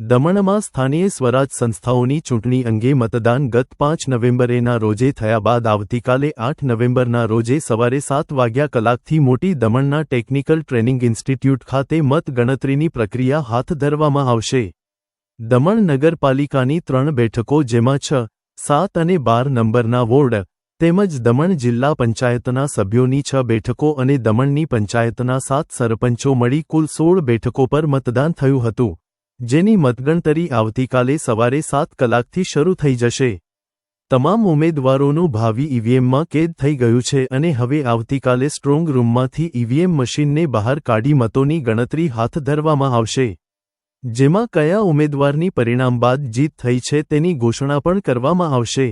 દમણમાં સ્થાનીય સ્વરાજ સંસ્થાઓની ચૂંટણી અંગે મતદાન ગત 5 નવેમ્બરેના રોજે થયા બાદ આવતીકાલે 8 નવેમ્બરના રોજે સવારે 7 વાગ્યા કલાકથી મોટી દમણના ટેકનિકલ ટ્રેનિંગ ઇન્સ્ટિટ્યૂટ ખાતે મત ગણતરીની પ્રક્રિયા હાથ ધરવામાં આવશે. દમણ નગરપાલિકાની 3 બેઠકો જેમાં 6, 7 અને 12 નંબરના વોર્ડ તેમજ દમણ જિલ્લા પંચાયતના સભ્યોની 6 બેઠકો અને દમણની પંચાયતના 7 સરપંચો મળી કુલ 16 બેઠકો પર મતદાન થયું હતું, જેની મતગણતરી આવતીકાલે સવારે 7 કલાકથી શરૂ થઈ જશે. તમામ ઉમેદવારોનું ભાવિ ઈવીએમમાં કેદ થઈ ગયું છે અને હવે આવતીકાલે સ્ટ્રોંગ રૂમમાંથી ઈવીએમ મશીનને બહાર કાઢી મતોની ગણતરી હાથ ધરવામાં આવશે, જેમાં કયા ઉમેદવારની પરિણામ બાદ જીત થઈ છે તેની ઘોષણા પણ કરવામાં આવશે.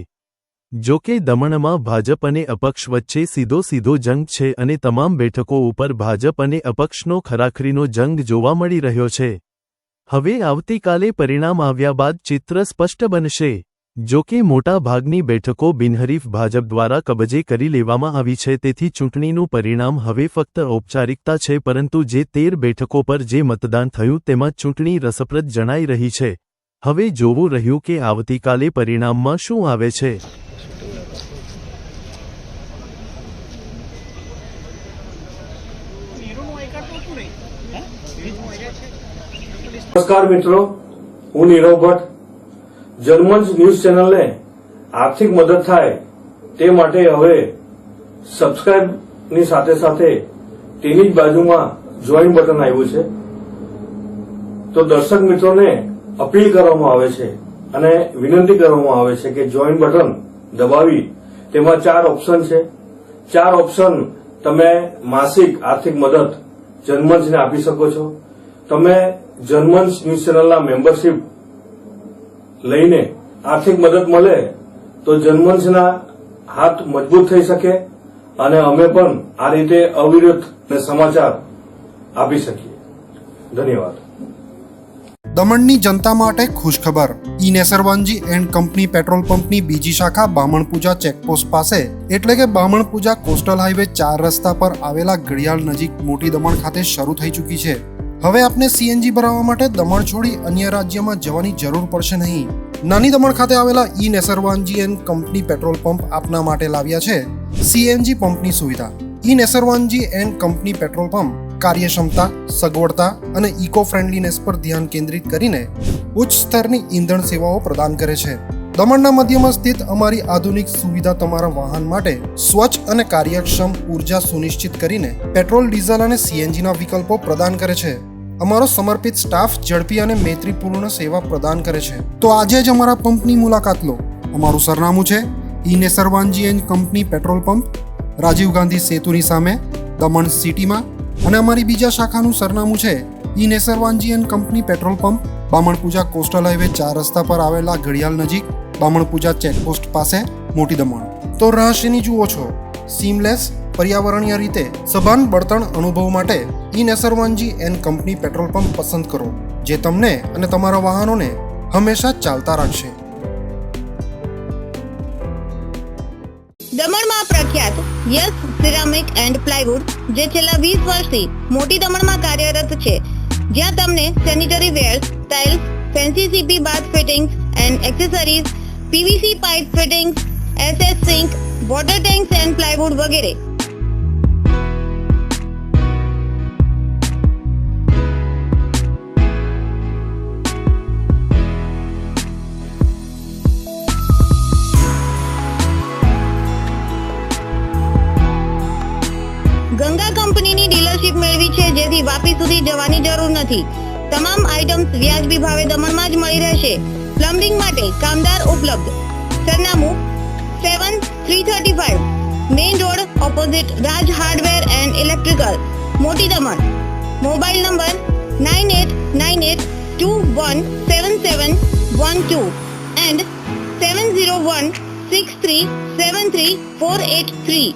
જો કે દમણમાં ભાજપ અને અપક્ષ વચ્ચે સીધો જંગ છે અને તમામ બેઠકો ઉપર ભાજપ અને અપક્ષનો ખરાખરીનો જંગ જોવા મળી રહ્યો છે. હવે આવતીકાલે પરિણામ આવ્યા બાદ ચિત્ર સ્પષ્ટ બનશે. જો કે મોટા ભાગની બેઠકો બિનહરીફ ભાજપ દ્વારા કબજે કરી લેવામાં આવી છે, તેથી ચૂંટણીનું પરિણામ હવે ફક્ત ઔપચારિકતા છે, પરંતુ જે 13 બેઠકો પર જે મતદાન થયું તેમાં ચૂંટણી રસપ્રદ જણાઈ રહી છે. હવે જોવું રહ્યું કે આવતીકાલે પરિણામમાં શું આવે છે. નમસ્કાર મિત્રો, હું નીરવ ભટ્ટ. જનમંચ ન્યૂઝ ચેનલને આર્થિક મદદ થાય તે માટે હવે સબસ્ક્રાઇબની સાથે તેની જ બાજુમાં જોઈન બટન આવ્યું છે. તો દર્શક મિત્રોને અપીલ કરવામાં આવે છે અને વિનંતી કરવામાં આવે છે કે જોઈન બટન દબાવી તેમાં 4 ઓપ્શન છે. 4 ઓપ્શન તમે માસિક આર્થિક મદદ જનમંચને આપી શકો છો. તમે જનમંચ ન્યૂઝ ચેનલના મેમ્બરશીપ લઈને આર્થિક મદદ મળે તો જનમંચના હાથ મજબૂત થઈ શકે અને અમે પણ આ રીતે અવિરત સમાચાર આપી શકીએ. ધન્યવાદ. દમણની જનતા માટે ખુશખબર. ઈ નેસરવાનજી એન્ડ કંપની પેટ્રોલ પંપની બીજી શાખા બામણપૂજા ચેકપોસ્ટ પાસે એટલે કે બામણપૂજા કોસ્ટલ હાઈવે 4 રસ્તા પર આવેલા ઘડિયાળ નજીક મોટી દમણ ખાતે શરૂ થઈ ચૂકી છે. હવે આપને સીએનજી ભરાવવા માટે દમણ છોડી અન્ય રાજ્યમાં જવાની જરૂર પડશે નહીં. નાની દમણ ખાતે આવેલા E Nesarwanji and company petrol pump આપના માટે લાવ્યા છે સીએનજી પંપની સુવિધા. E Nesarwanji and company petrol pump કાર્યક્ષમતા, સગવડતા અને ઇકો ફ્રેન્ડલીનેસ પર ધ્યાન કેન્દ્રિત કરીને ઉચ્ચ સ્તરની ઈંધણ સેવાઓ પ્રદાન કરે છે. દમણના મધ્યમાં સ્થિત અમારી આધુનિક સુવિધા તમારા વાહન માટે સ્વચ્છ અને કાર્યક્ષમ ઉર્જા સુનિશ્ચિત કરીને પેટ્રોલ, ડીઝલ અને સીએનજીના વિકલ્પો પ્રદાન કરે છે. અમારો સમર્પિત સ્ટાફ ઝડપી અને મૈત્રીપૂર્ણ સેવા પ્રદાન કરે છે. તો આજે જ અમારા પંપની મુલાકાત લો. અમારું સરનામું છે E Nesarwanji and company petrol pump, Rajiv Gandhi સેતુની સામે, દમણ સિટીમાં. અને અમારી બીજા શાખાનું સરનામું છે E Nesarwanji and company petrol pump, Bamanpuja coastal highway 4 રસ્તા પર આવેલા ઘડિયાળ નજીક, બામણપૂજા ચેકપોસ્ટ પાસે, મોટી દમણ. તો રહસ્યની જુઓ છો. સીમલેસ, પર્યાવરણીય રીતે સભાન બળતણ અનુભવ માટે E Nesarwanji and company petrol pump પસંદ કરો, જે તમને અને તમારા વાહનોને હંમેશા ચાલતા રાખશે. દમણમાં પ્રખ્યાત યસ સિરામિક એન્ડ પ્લાયવુડ, જે છેલ્લા 20 વર્ષથી મોટી દમણમાં કાર્યરત છે, જ્યાં તમને sanitary ware, tiles, fancy CP bath fittings and accessories, PVC pipe fittings, SS sink, water tanks and plywood વગેરે. ગંગા કંપનીની ડીલરશીપ મેળવી છે, જેથી વાપી સુધી જવાની જરૂર નથી. તમામ આઇટમ્સ વ્યાજબી ભાવે દમણમાં જ મળી રહેશે. પ્લમ્બિંગ માટે કામદાર ઉપલબ્ધ. સરનામું 7335 main road opposite Raj hardware and electrical, મોટી દમણ. Mobile number 9898217712 and 7016373483.